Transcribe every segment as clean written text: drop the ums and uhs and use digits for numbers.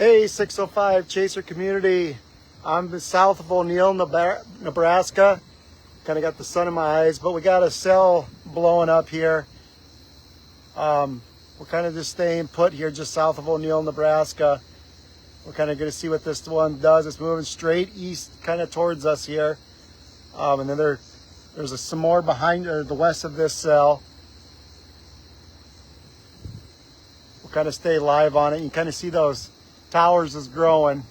Hey, 605 Chaser community. I'm south of O'Neill, Nebraska. Kind of got the sun in my eyes, but we got a cell blowing up here. We're kind of just staying put here just south of O'Neill, Nebraska. We're kind of going to see what this one does. It's moving straight east kind of towards us here. And then there's some more behind or the west of this cell. We'll kind of stay live on it. You can kind of see those towers is growing.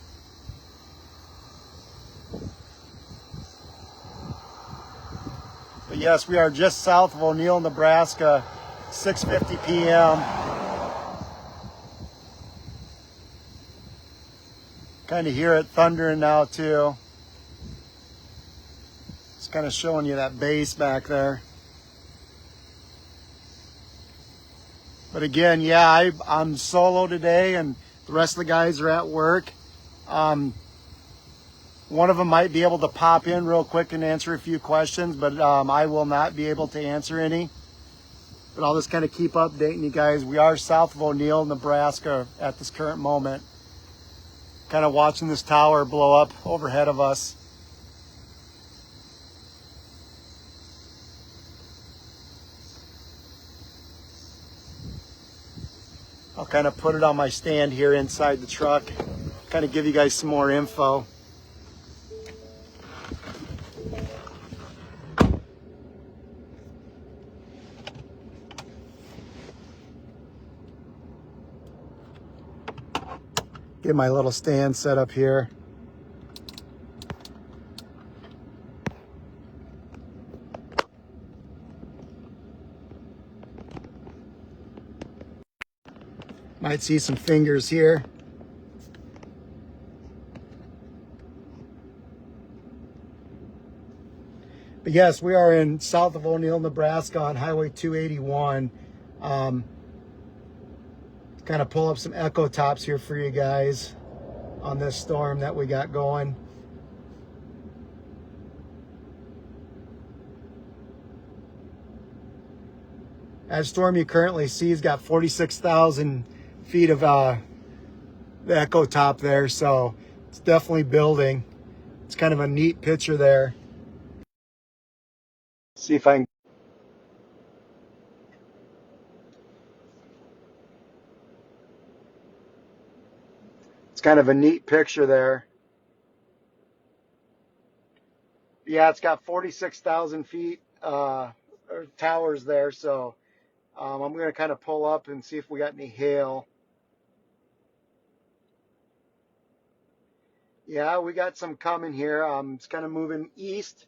But yes, we are just south of O'Neill, Nebraska, 6:50 p.m. Kind of hear it thundering now too. It's kind of showing you that bass back there. But again, yeah, I'm solo today and the rest of the guys are at work. One of them might be able to pop in real quick and answer a few questions, but I will not be able to answer any. But I'll just kind of keep updating you guys. We are south of O'Neill, Nebraska at this current moment. Kind of watching this tower blow up overhead of us. I'll kind of put it on my stand here inside the truck. Kind of give you guys some more info. Get my little stand set up here. Might see some fingers here. But yes, we are in south of O'Neill, Nebraska on Highway 281. Kind of pull up some echo tops here for you guys on this storm that we got going. That storm you currently see has got 46,000 feet of the echo top there, so it's definitely building. It's kind of a neat picture there. See if I can. It's kind of a neat picture there. Yeah, it's got 46,000 feet or towers there, so I'm going to kind of pull up and see if we got any hail. Yeah, we got some coming here. It's kind of moving east.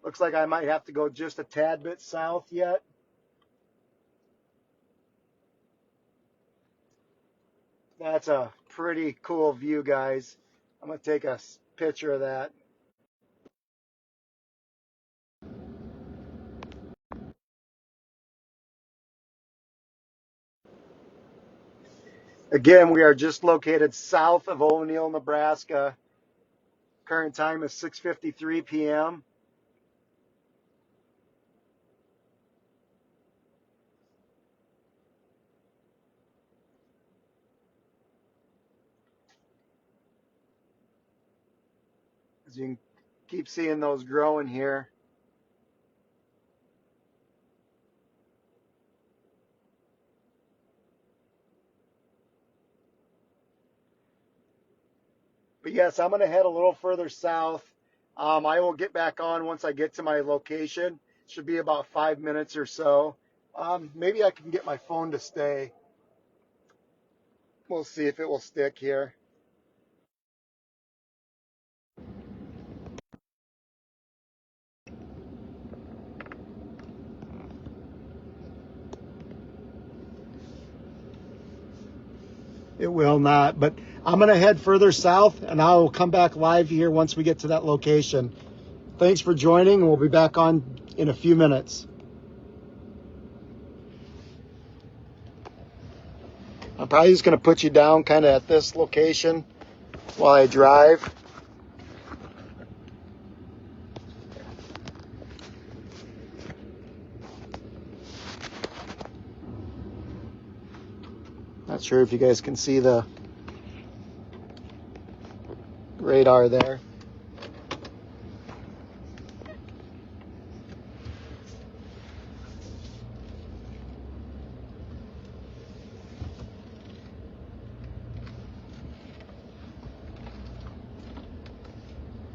Looks like I might have to go just a tad bit south yet. That's a pretty cool view, guys. I'm going to take a picture of that. Again, we are just located south of O'Neill, Nebraska. Current time is 6:53 p.m. As you can keep seeing those growing here. But yes, I'm going to head a little further south. I will get back on once I get to my location. Should be about 5 minutes or so. Maybe I can get my phone to stay. We'll see if it will stick here. It will not, but I'm going to head further south and I will come back live here once we get to that location. Thanks for joining. We'll be back on in a few minutes. I'm probably just going to put you down kind of at this location while I drive. Not sure if you guys can see the radar there.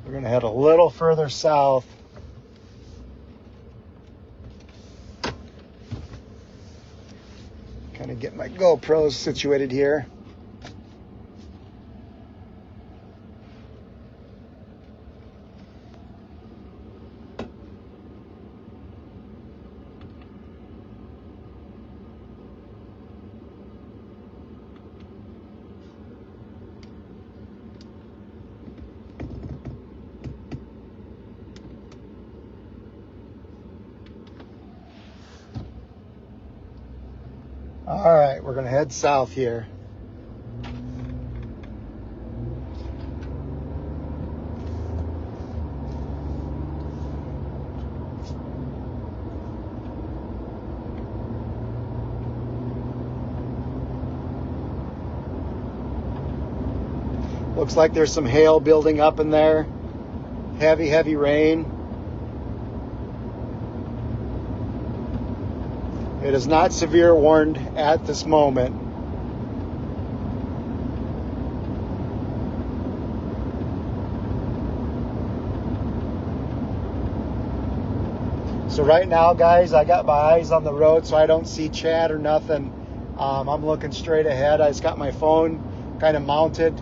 We're going to head a little further south. Kind of get my GoPros situated here. All right, we're gonna head south here. Looks like there's some hail building up in there. Heavy, heavy rain. It is not severe warned at this moment. So right now, guys, I got my eyes on the road, so I don't see Chad or nothing. I'm looking straight ahead. I just got my phone kind of mounted,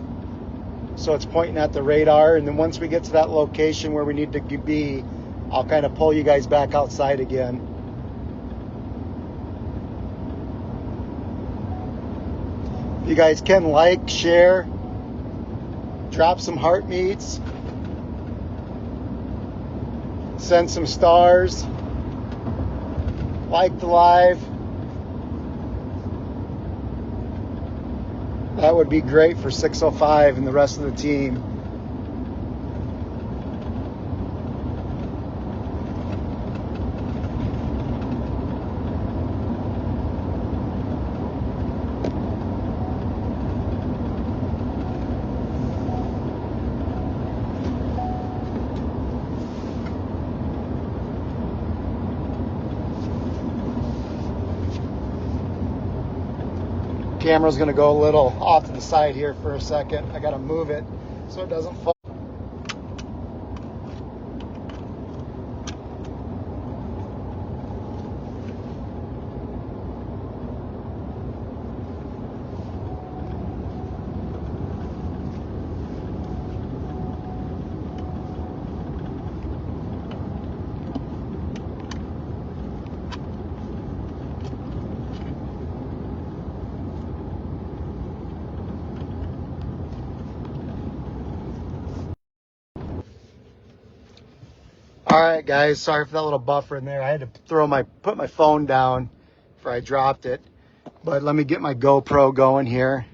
so it's pointing at the radar. And then once we get to that location where we need to be, I'll kind of pull you guys back outside again. You guys can like, share, drop some heart meets, send some stars, like the live. That would be great for 605 and the rest of the team. Camera's going to go a little off to the side here for a second. I got to move it so it doesn't fall. All right, guys, sorry for that little buffer in there. I had to put my phone down before I dropped it. But let me get my GoPro going here.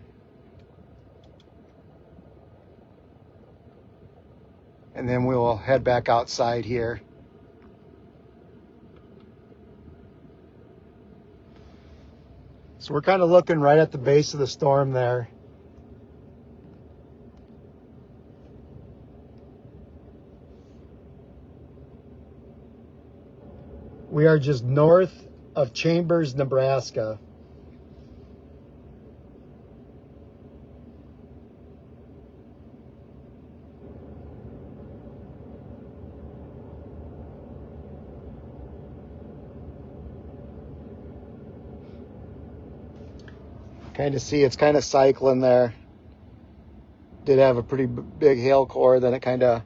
And then we will head back outside here. So we're kind of looking right at the base of the storm there. We are just north of Chambers, Nebraska. Kind of see it's kind of cycling there. Did have a pretty big hail core, then it kind of,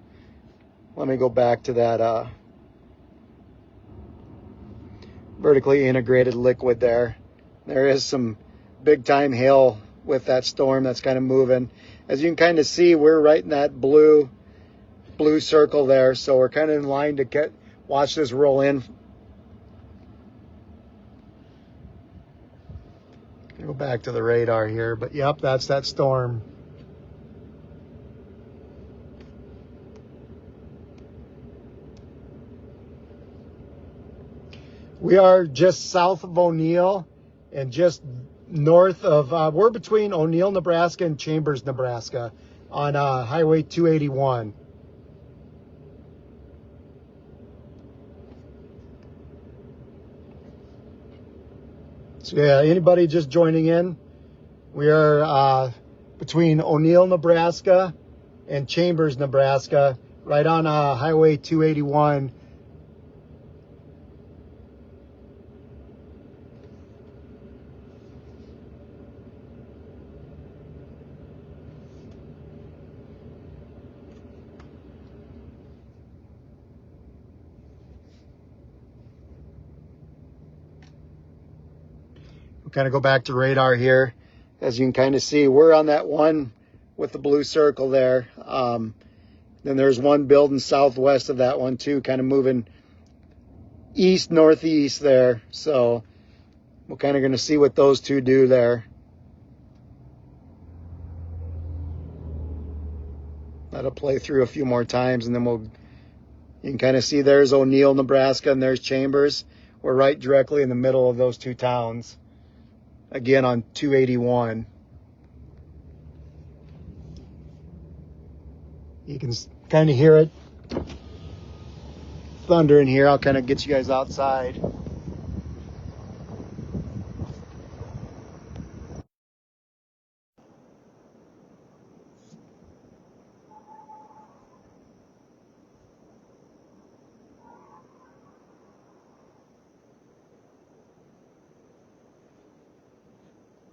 let me go back to that vertically integrated liquid there. There is some big time hail with that storm that's kind of moving. As you can kind of see, we're right in that blue circle there, so we're kind of in line to watch this roll in. Go back to the radar here, but yep, that's that storm. We are just south of O'Neill and just north of, we're between O'Neill, Nebraska and Chambers, Nebraska on Highway 281. So yeah, anybody just joining in, we are between O'Neill, Nebraska and Chambers, Nebraska, right on Highway 281. We'll kind of go back to radar here. As you can kind of see, we're on that one with the blue circle there. Then there's one building southwest of that one too, kind of moving east, northeast there. So we're kind of going to see what those two do there. That'll play through a few more times, and then you can kind of see there's O'Neill, Nebraska, and there's Chambers. We're right directly in the middle of those two towns. Again, on 281. You can kind of hear it thundering here. I'll kind of get you guys outside.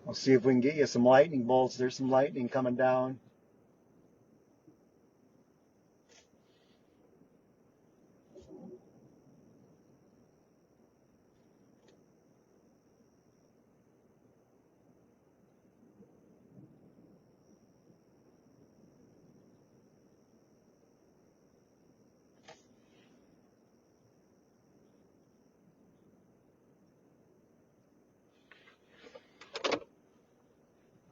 We'll see if we can get you some lightning bolts. There's some lightning coming down.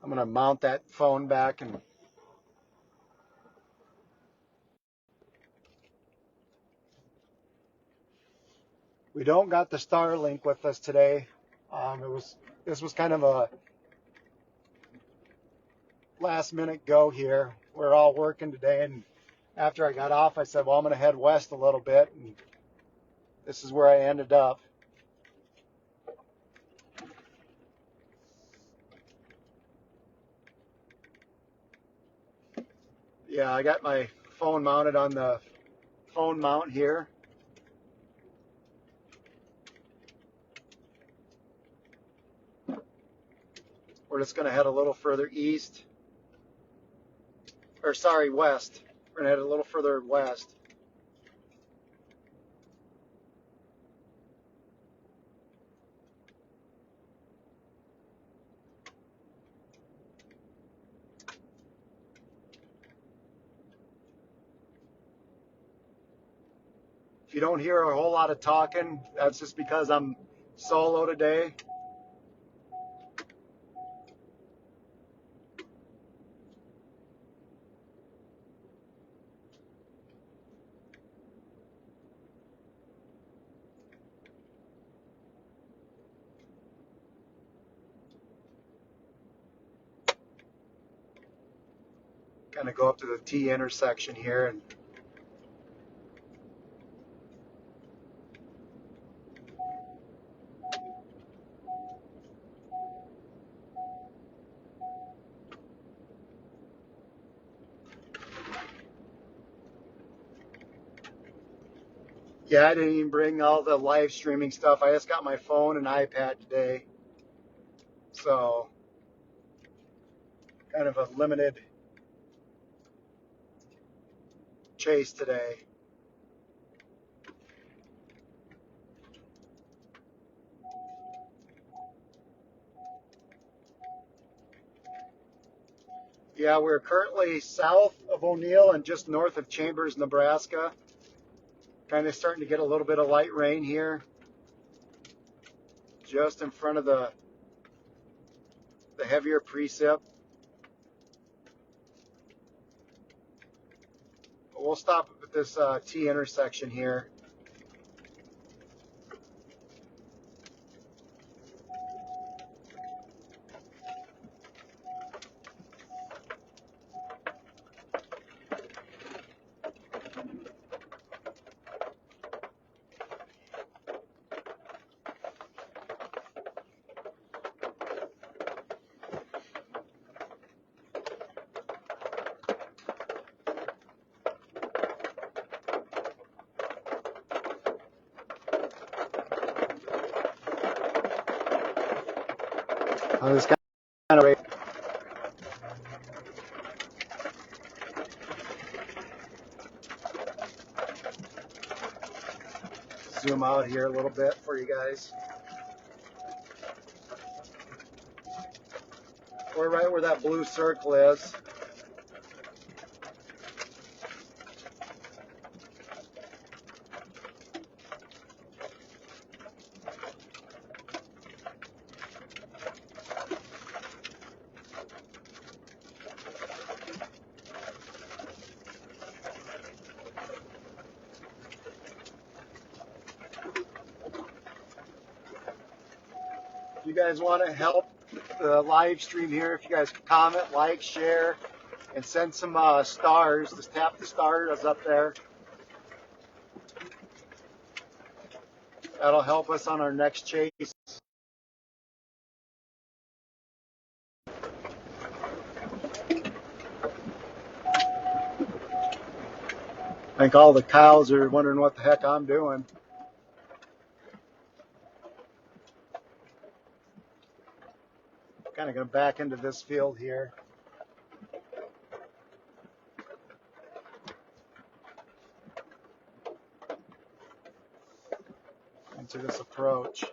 I'm going to mount that phone back, and we don't got the Starlink with us today. This was kind of a last minute go here. We're all working today, and after I got off, I said, well, I'm going to head west a little bit, and this is where I ended up. Yeah, I got my phone mounted on the phone mount here. We're just going to head a little further east, or sorry, west. We're going to head a little further west. If you don't hear a whole lot of talking, that's just because I'm solo today. Kind of go up to the T intersection here, and yeah, I didn't even bring all the live streaming stuff. I just got my phone and iPad today. So kind of a limited chase today. Yeah, we're currently south of O'Neill and just north of Chambers, Nebraska. Kind of starting to get a little bit of light rain here. Just in front of the heavier precip. We'll stop at this T intersection here. On this kind of rate. Zoom out here a little bit for you guys. We're right where that blue circle is. If you guys want to help the live stream here, if you guys comment, like, share, and send some stars, just tap the stars up there. That'll help us on our next chase. I think all the cows are wondering what the heck I'm doing. Kind of going to back into this field here. Into this approach.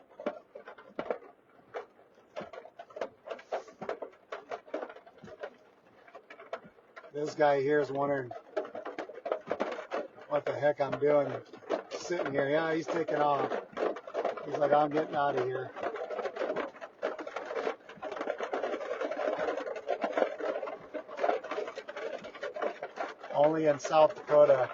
This guy here is wondering what the heck I'm doing sitting here. Yeah, he's taking off. He's like, I'm getting out of here. Only in South Dakota.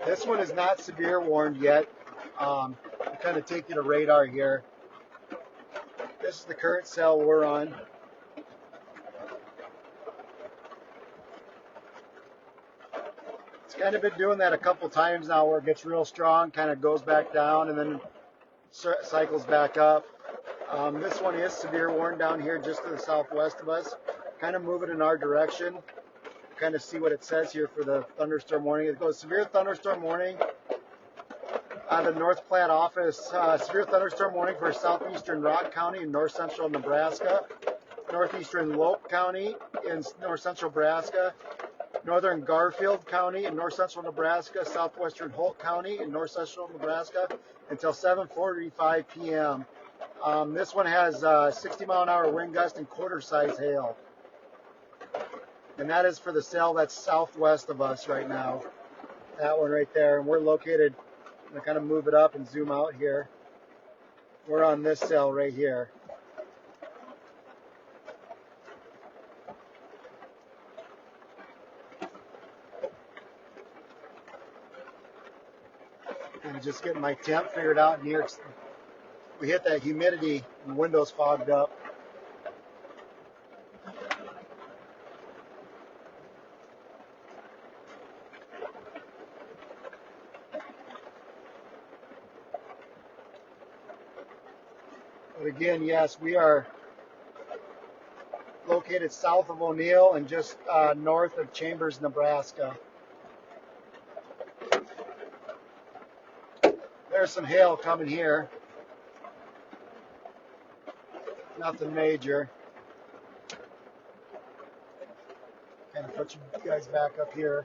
This one is not severe warned yet. I'm kind of taking a radar here. This is the current cell we're on. It's kind of been doing that a couple times now where it gets real strong, kind of goes back down and then cycles back up. This one is severe warned down here just to the southwest of us, kind of moving in our direction. Kind of see what it says here for the thunderstorm warning. It goes severe thunderstorm warning out of the North Platte office. Severe thunderstorm warning for southeastern Rock County in north central Nebraska, northeastern Lope County in north central Nebraska, northern Garfield County in north central Nebraska, southwestern Holt County in north central Nebraska until 7:45 p.m. This one has 60-mile-an-hour wind gust and quarter-size hail. And that is for the cell that's southwest of us right now. That one right there. And we're located, I'm going to kind of move it up and zoom out here. We're on this cell right here. And just getting my temp figured out in here. We hit that humidity and the windows fogged up. But again, yes, we are located south of O'Neill and just north of Chambers, Nebraska. There's some hail coming here. Nothing major. Kind of put you guys back up here.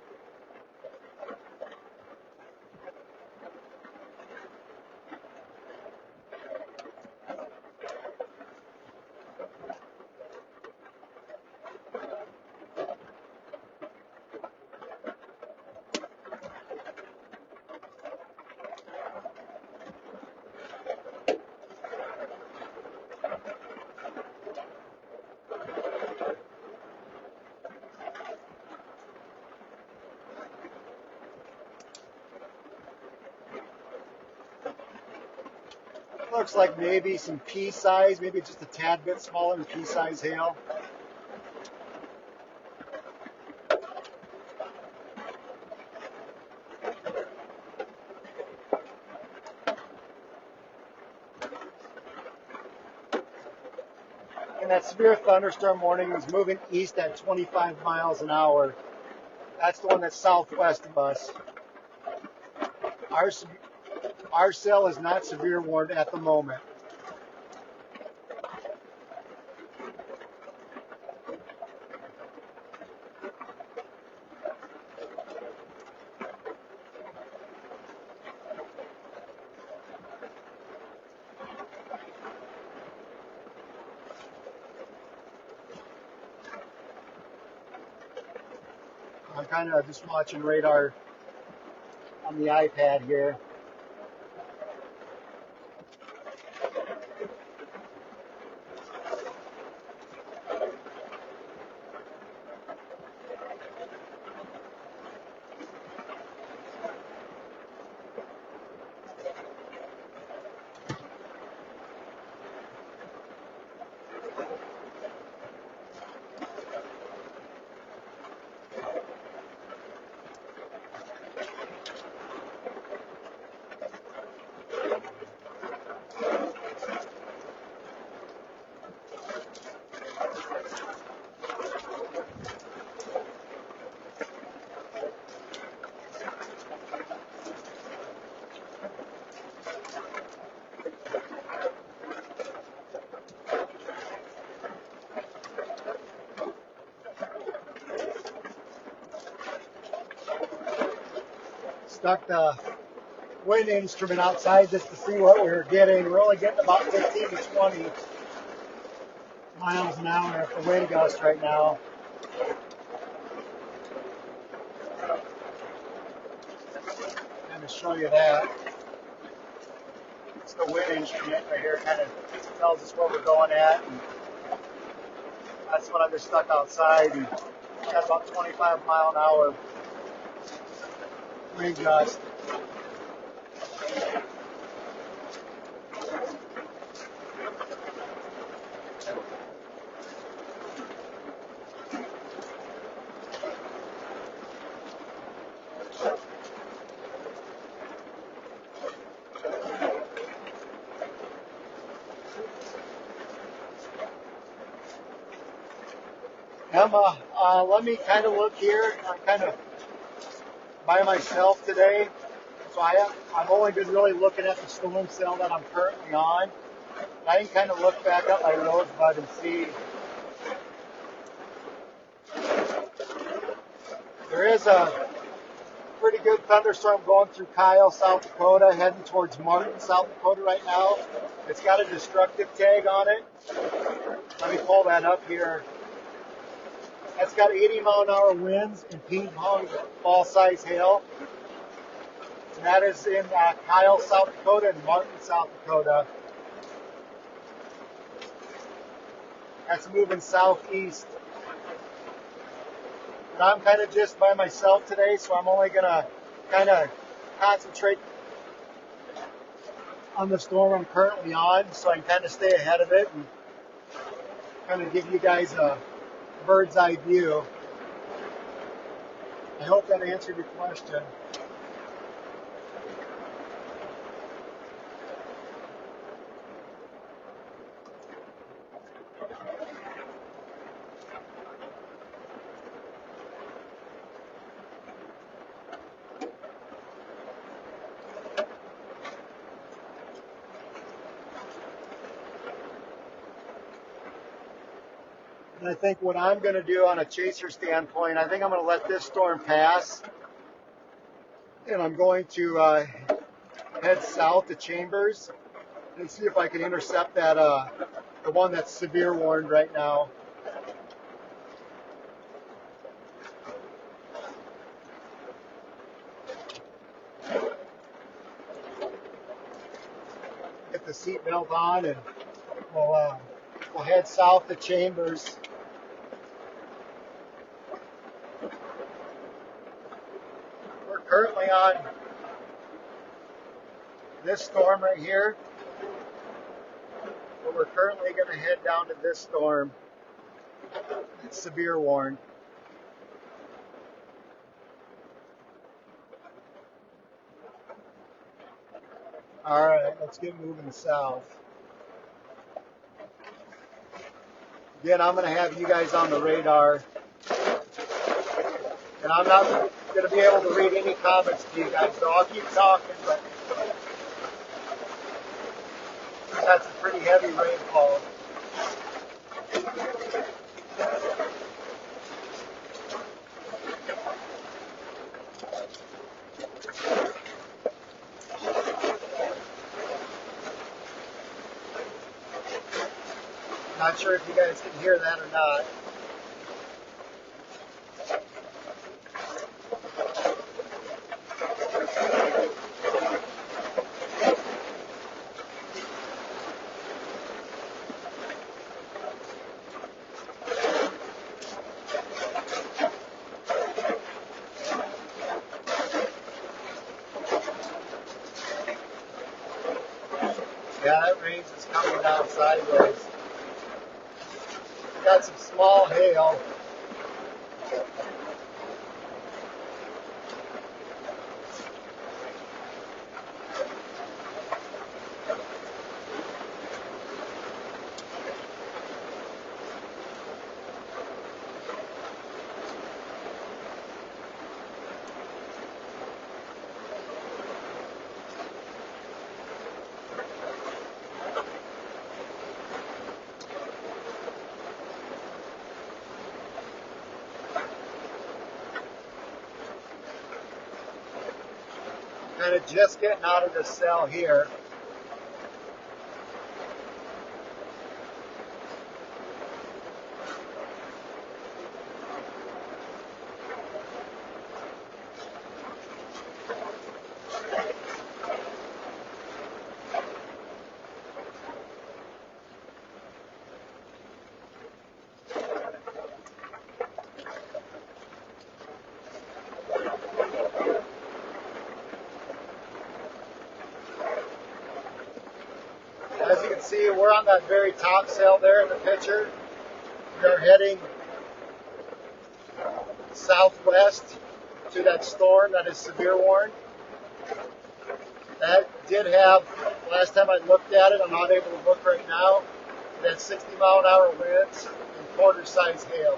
Looks like maybe some pea size, maybe just a tad bit smaller than pea size hail. And that severe thunderstorm warning is moving east at 25 miles an hour. That's the one that's southwest of us. Our cell is not severe warned at the moment. I'm kind of just watching radar on the iPad here. Stuck the wind instrument outside just to see what we were getting. We're only getting about 15 to 20 miles an hour at the wind gust right now. I'm going to show you that. It's the wind instrument right here. Kind of tells us where we're going at. And that's what I just stuck outside. And got about 25 mile an hour wind gust. Emma, let me kind of look here. I'm kind of by myself today, so I've only been really looking at the storm cell that I'm currently on. I can kind of look back up my rosebud and see. There is a pretty good thunderstorm going through Kyle, South Dakota, heading towards Martin, South Dakota right now. It's got a destructive tag on it. Let me pull that up here. That's got 80 mile an hour winds and ping pong ball size hail. And that is in Kyle, South Dakota and Martin, South Dakota. That's moving southeast. And I'm kind of just by myself today, so I'm only going to kind of concentrate on the storm I'm currently on so I can kind of stay ahead of it and kind of give you guys a bird's eye view. I hope that answered your question. And I think what I'm going to do on a chaser standpoint, I think I'm going to let this storm pass. And I'm going to head south to Chambers and see if I can intercept that the one that's severe warned right now. Get the seatbelt on and we'll head south to Chambers. We're currently on this storm right here, but we're currently going to head down to this storm. It's severe warned. All right, let's get moving south. Again, I'm going to have you guys on the radar, and I'm not going to be able to read any comments to you guys, so I'll keep talking, but that's a pretty heavy rainfall. Not sure if you guys can hear that or not. Yeah, that rain is coming down sideways. Got some small hail. Kind of just getting out of the cell here. As you can see, we're on that very top cell there in the picture. We are heading southwest to that storm that is severe warned. That did have, last time I looked at it, I'm not able to look right now, it had 60-mile-an-hour winds and quarter-size hail.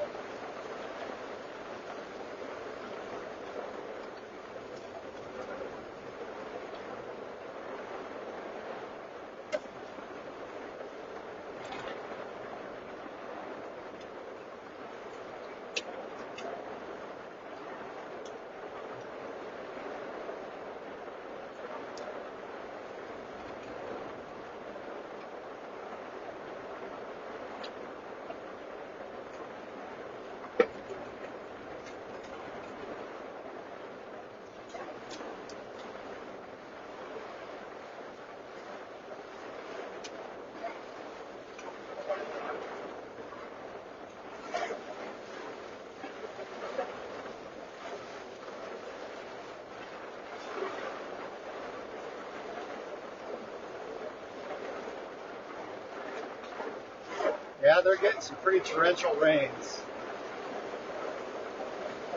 Yeah, they're getting some pretty torrential rains.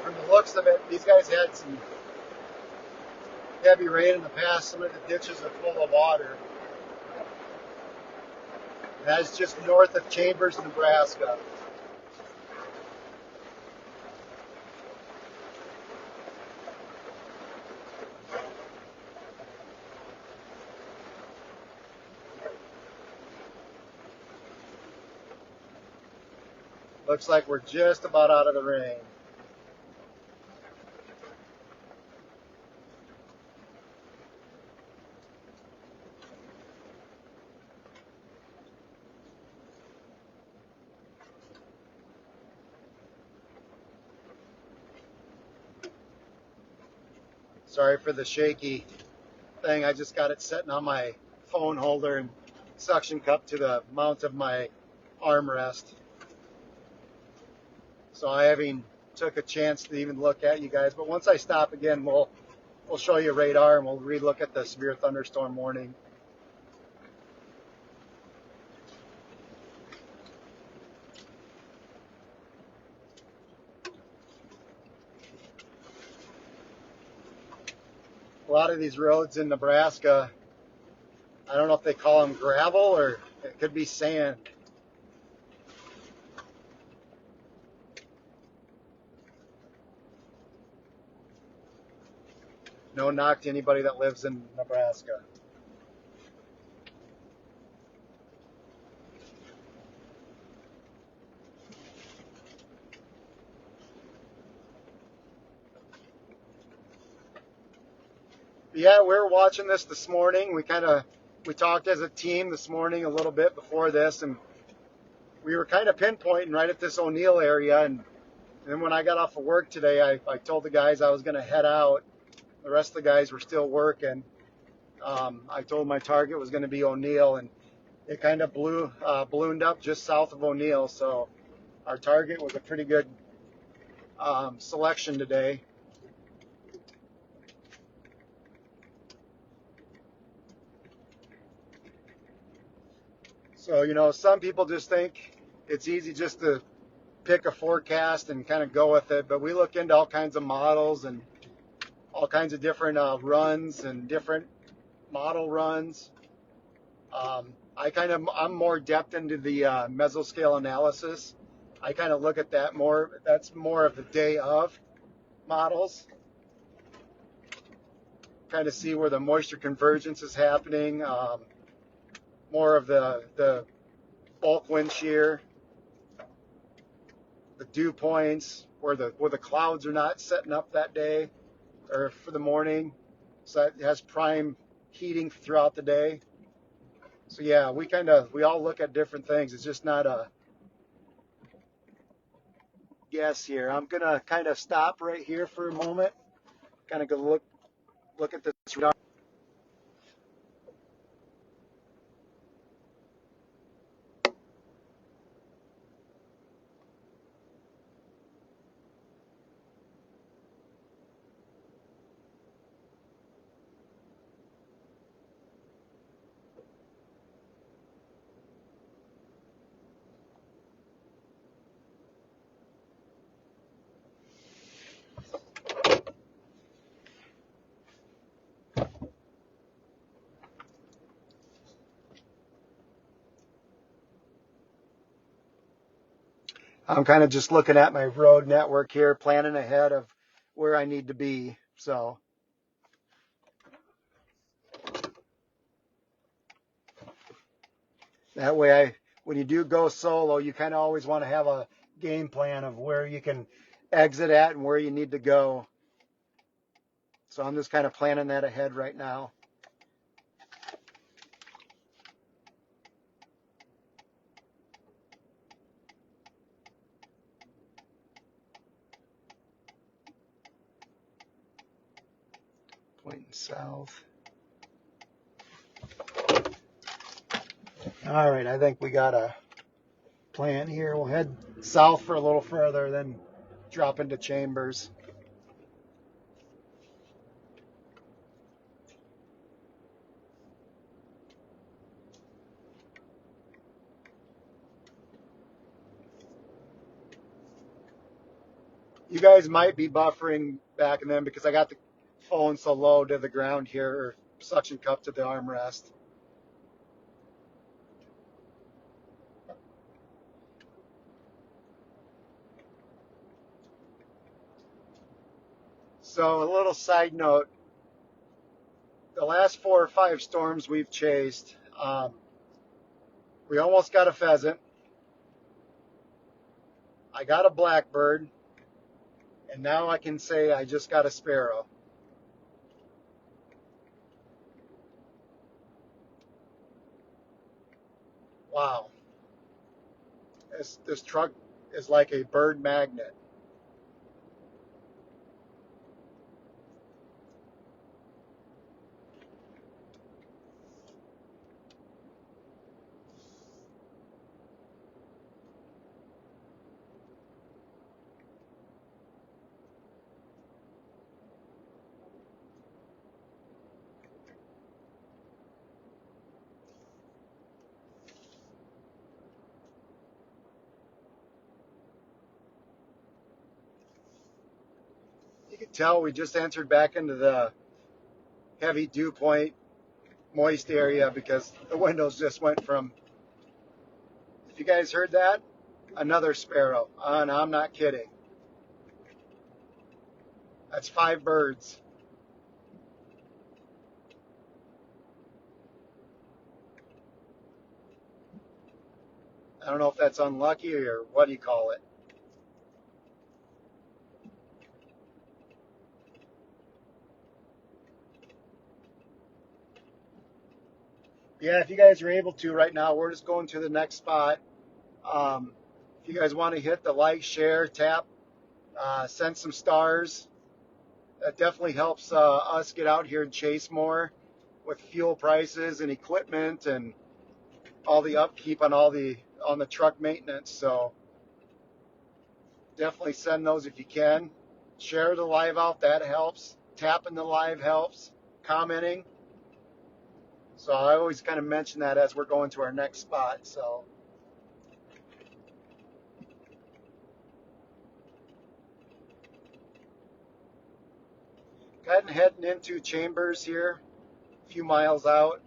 From the looks of it, these guys had some heavy rain in the past. Some of the ditches are full of water. That is just north of Chambers, Nebraska. Looks like we're just about out of the rain. Sorry for the shaky thing. I just got it sitting on my phone holder and suction cup to the mount of my armrest. So I haven't took a chance to even look at you guys. But once I stop again, we'll show you radar and we'll relook at the severe thunderstorm warning. A lot of these roads in Nebraska, I don't know if they call them gravel or it could be sand. No knock to anybody that lives in Nebraska. Yeah, we were watching this morning. We talked as a team this morning a little bit before this, and we were kind of pinpointing right at this O'Neill area. And then when I got off of work today, I told the guys I was going to head out. The rest of the guys were still working. I told my target was going to be O'Neill, and it kind of ballooned up just south of O'Neill. So our target was a pretty good selection today. So, some people just think it's easy just to pick a forecast and kind of go with it, but we look into all kinds of models and all kinds of different runs and different model runs. I'm more depth into the mesoscale analysis. I kind of look at that more. That's more of the day of models. Kind of see where the moisture convergence is happening. More of the bulk wind shear, the dew points, where the clouds are not setting up that day or for the morning, so it has prime heating throughout the day. So yeah, we all look at different things. It's just not a guess here. I'm gonna kind of stop right here for a moment, kind of go look at this radar. I'm kind of just looking at my road network here, planning ahead of where I need to be. So that way, when you do go solo, you kind of always want to have a game plan of where you can exit at and where you need to go. So I'm just kind of planning that ahead right now. Pointing south. All right, I think we got a plan here. We'll head south for a little further, then drop into Chambers. You guys might be buffering back and then because I got the phone so low to the ground here, or suction cup to the armrest. So a little side note, the last 4 or 5 storms we've chased, we almost got a pheasant. I got a blackbird, and now I can say I just got a sparrow. Wow. This truck is like a bird magnet. You can tell we just entered back into the heavy dew point, moist area because the windows just went from, if you guys heard that, another sparrow. And I'm not kidding. That's 5 birds. I don't know if that's unlucky or what do you call it. Yeah, if you guys are able to right now, we're just going to the next spot. Um, if you guys want to hit the like, share, tap, send some stars. That definitely helps us get out here and chase more with fuel prices and equipment and all the upkeep on on the truck maintenance. So definitely send those if you can. Share the live out, that helps. Tapping the live helps. Commenting. So I always kind of mention that as we're going to our next spot. So kind of heading into Chambers here, a few miles out.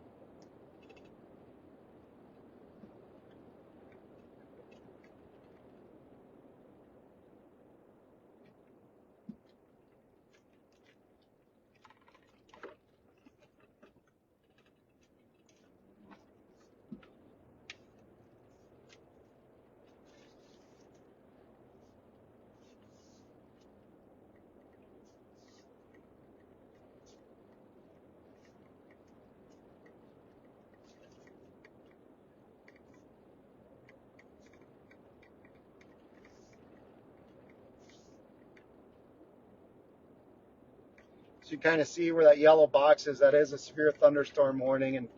So you kind of see where that yellow box is. That is a severe thunderstorm warning, and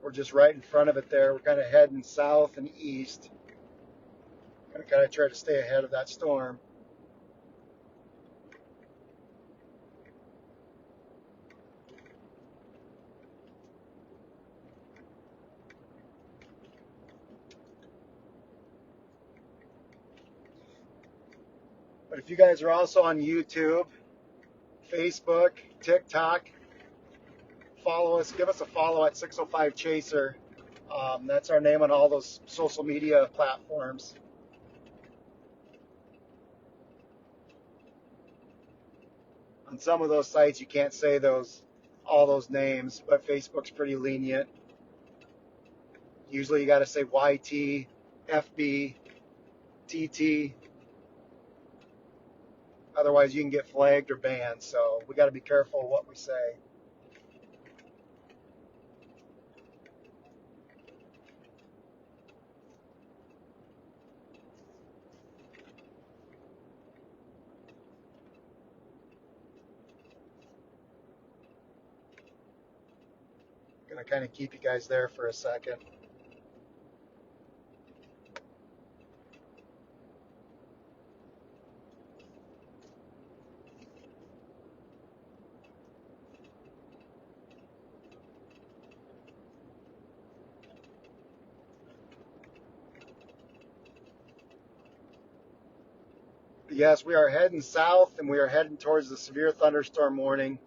we're just right in front of it there. We're kind of heading south and east. Gonna kind of try to stay ahead of that storm. But if you guys are also on YouTube, Facebook, TikTok, follow us. Give us a follow at 605 Chaser. That's our name on all those social media platforms. On some of those sites, you can't say all those names, but Facebook's pretty lenient. Usually, you got to say YT, FB, TT. Otherwise, you can get flagged or banned. So we got to be careful what we say. Gonna kind of keep you guys there for a second. Yes, we are heading south and we are heading towards the severe thunderstorm warning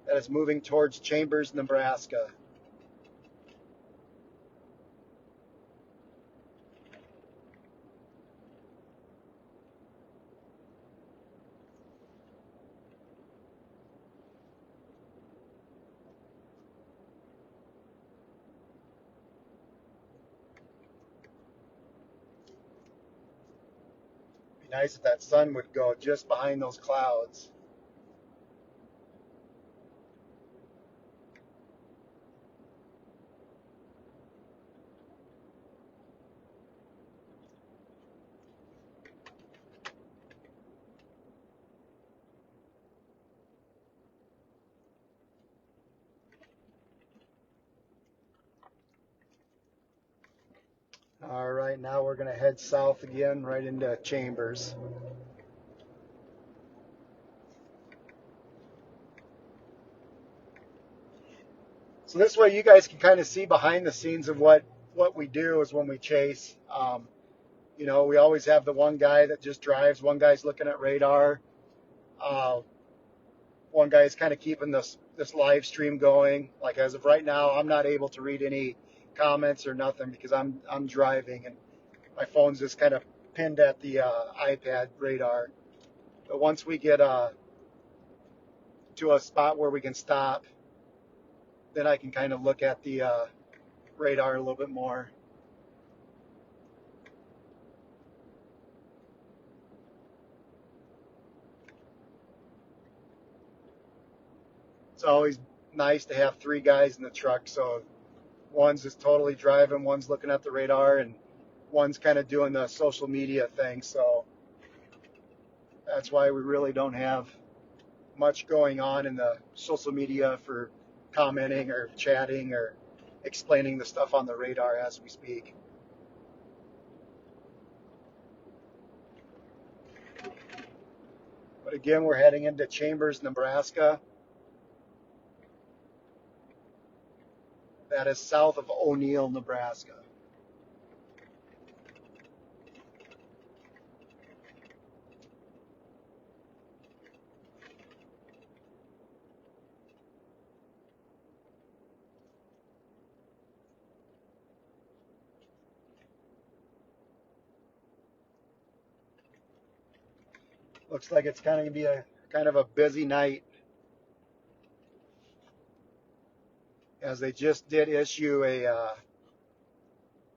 that is moving towards Chambers, Nebraska. Be nice if that sun would go just behind those clouds. All right, now we're going to head south again, right into Chambers. So this way you guys can kind of see behind the scenes of what we do is when we chase. You know, we always have the one guy that just drives, one guy's looking at radar, uh, one guy's kind of keeping this live stream going. Like as of right now, I'm not able to read any comments or nothing because I'm driving and my phone's just kind of pinned at the iPad radar. But once we get to a spot where we can stop, then I can kind of look at the radar a little bit more. it's always nice to have three guys in the truck. So one's just totally driving, one's looking at the radar, and one's kind of doing the social media thing. So that's why we really don't have much going on in the social media for commenting or chatting or explaining the stuff on the radar as we speak. But again, we're heading into Chambers, Nebraska. That is south of O'Neill, Nebraska. Looks like it's kind of going to be a kind of a busy night, as they just did issue a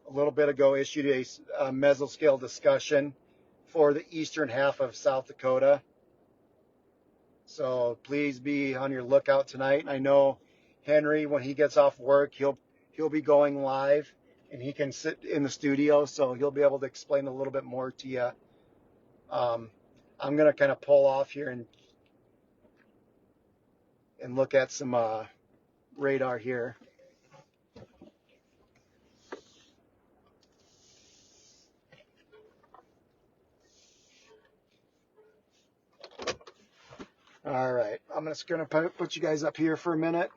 little bit ago issued a mesoscale discussion for the eastern half of South Dakota. So please be on your lookout tonight. And I know Henry, when he gets off work, he'll be going live, and he can sit in the studio, so he'll be able to explain a little bit more to you. I'm gonna kind of pull off here and look at some radar here. All right, I'm just gonna put you guys up here for a minute.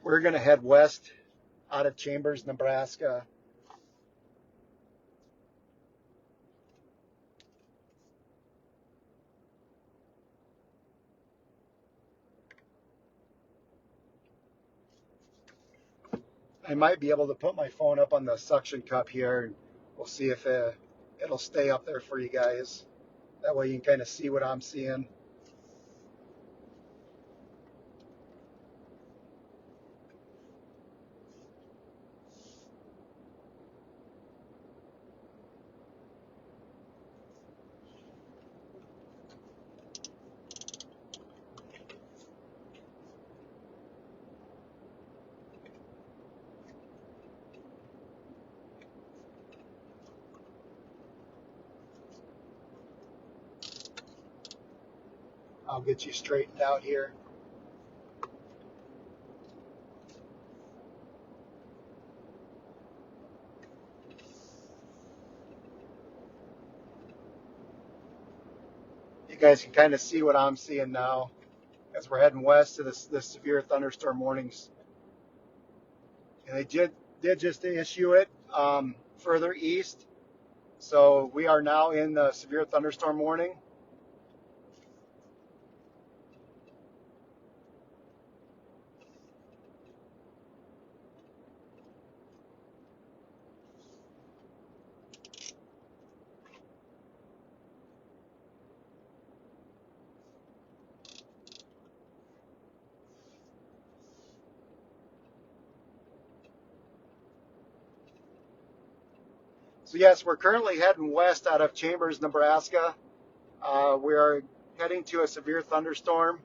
We're gonna head west out of Chambers, Nebraska. I might be able to put my phone up on the suction cup here, and we'll see if it'll stay up there for you guys. That way you can kind of see what I'm seeing. I'll get you straightened out here. You guys can kind of see what I'm seeing now as we're heading west to this severe thunderstorm warnings. And they did just issue it further east. So we are now in the severe thunderstorm warning. So yes, we're currently heading west out of Chambers, Nebraska. We are heading to a severe thunderstorm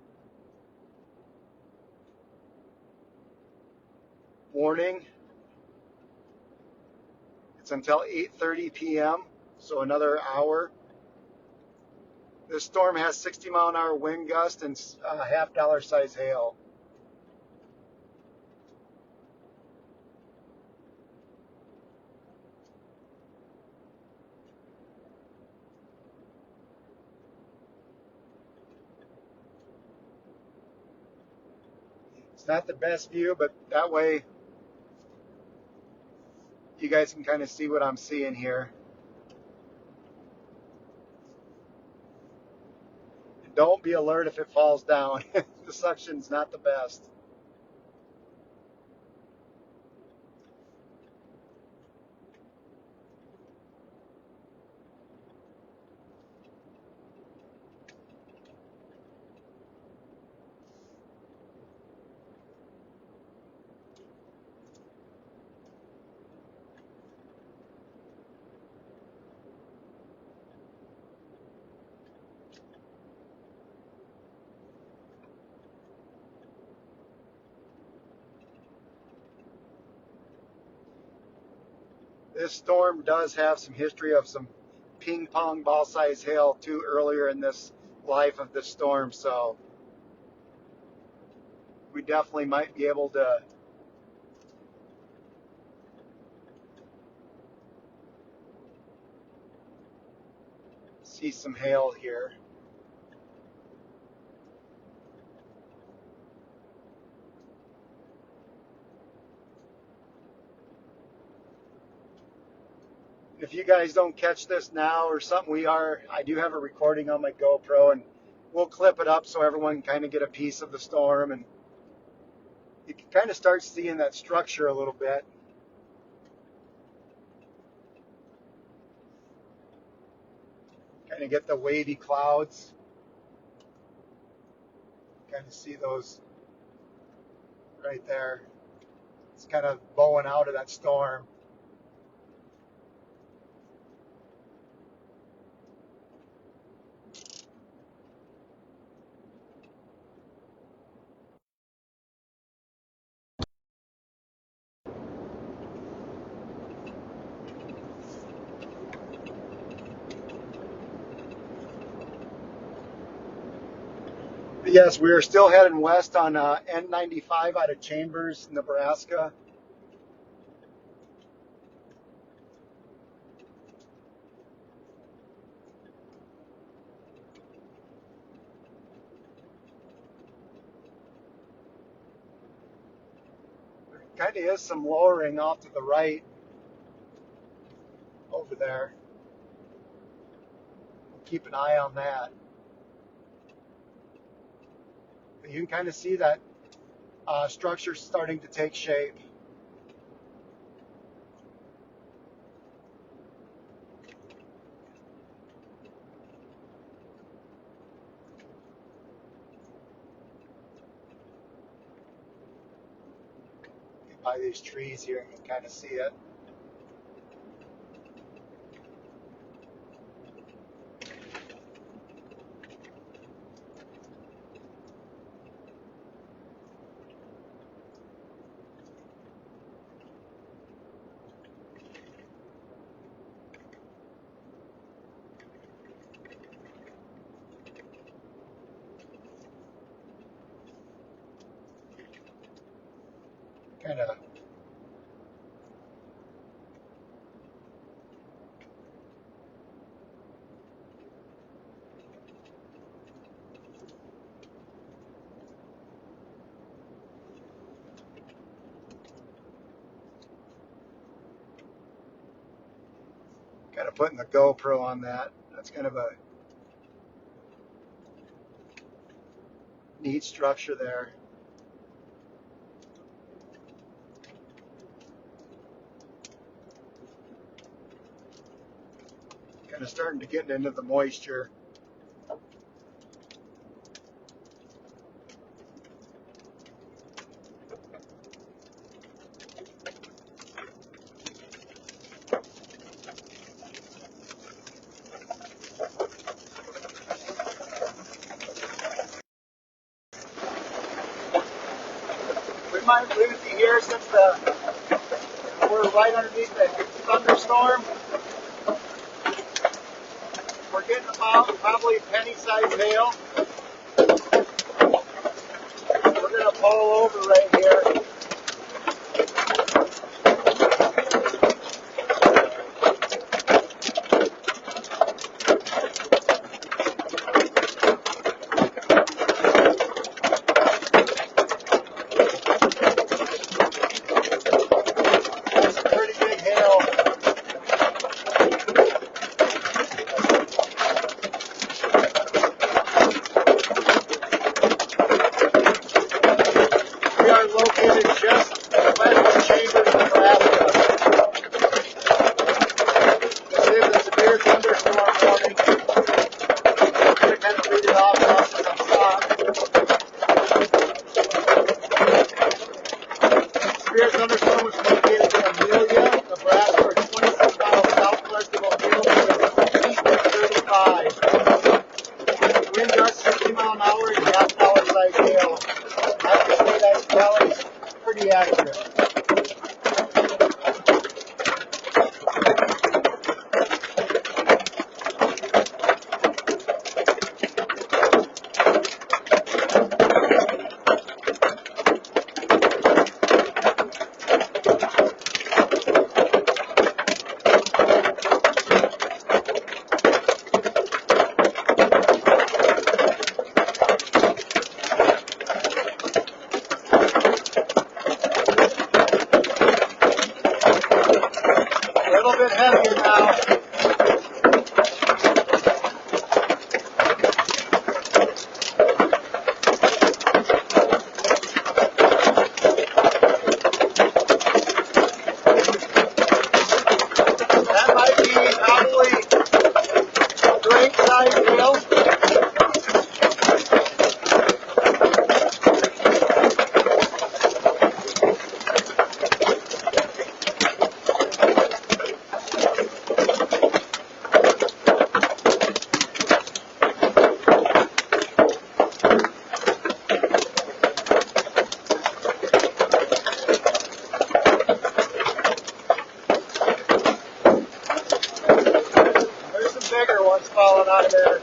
warning. It's until 8:30 p.m., so another hour. This storm has 60-mile-an-hour wind gust and half-dollar size hail. It's not the best view, but that way you guys can kind of see what I'm seeing here. And don't be alert if it falls down. The suction's not the best. This storm does have some history of some ping pong ball size hail too earlier in this life of this storm, so we definitely might be able to see some hail here. If you guys don't catch this now or something, I do have a recording on my GoPro, and we'll clip it up so everyone can kind of get a piece of the storm, and you can kind of start seeing that structure a little bit. Kind of get the wavy clouds. Kind of see those right there. It's kind of bowing out of that storm. But yes, we are still heading west on N95 out of Chambers, Nebraska. There kind of is some lowering off to the right over there. Keep an eye on that. But you can kind of see that structure starting to take shape. By these trees here, you can kind of see it. Kind of putting the GoPro on that. That's kind of a neat structure there. Kind of starting to get into the moisture. We might lose you here since we're right underneath the thunderstorm. We're getting about probably penny-sized hail. We're going to pull over right here. Located just west of Chambers, Nebraska. This is a severe thunderstorm warning. I'm going to kind of read it off now since I'm stopped. Severe thunderstorm was located in Amelia, Nebraska, 26 miles southwest of O'Neill, with east at 35. Wind gusts 60 miles an hour and half-hour size hail. I have to say that spelling is pretty accurate. bit heavier now. That might be probably drink size hail. There's some bigger ones falling out of there.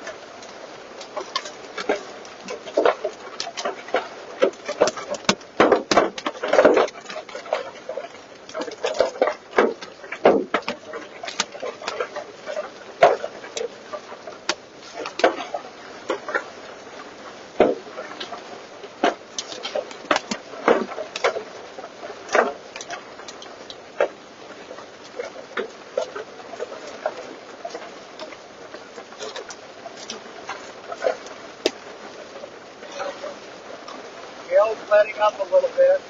Hail's letting up a little bit.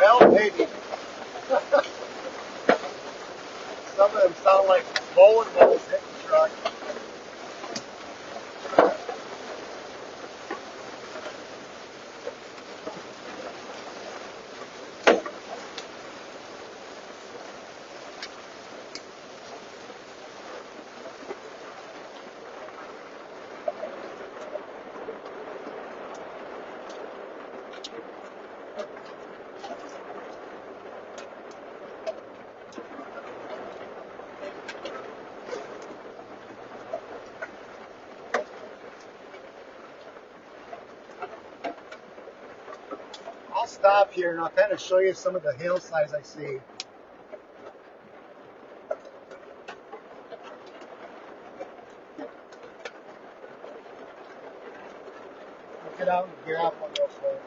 Well, maybe. Some of them sound like bowling balls hitting the truck. I'll stop here and I'll kind of show you some of the hail size I see. I'll get out and grab one real quick.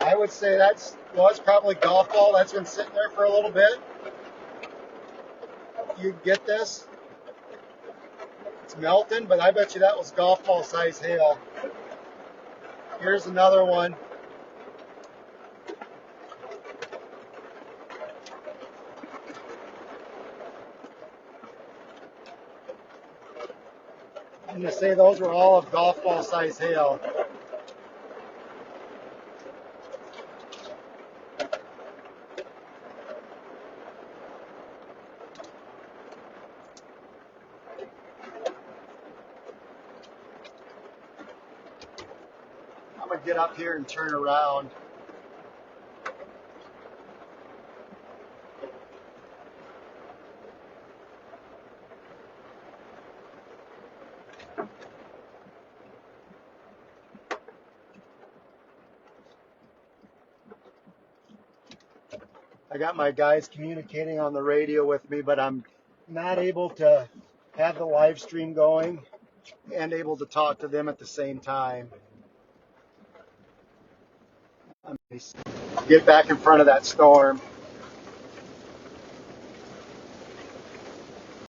I would say that's probably golf ball. That's been sitting there for a little bit. You get this. It's melting, but I bet you that was golf ball size hail. Here's another one. I'm going to say those were all of golf ball size hail. I'm going to get up here and turn around. I got my guys communicating on the radio with me, but I'm not able to have the live stream going and able to talk to them at the same time. Get back in front of that storm.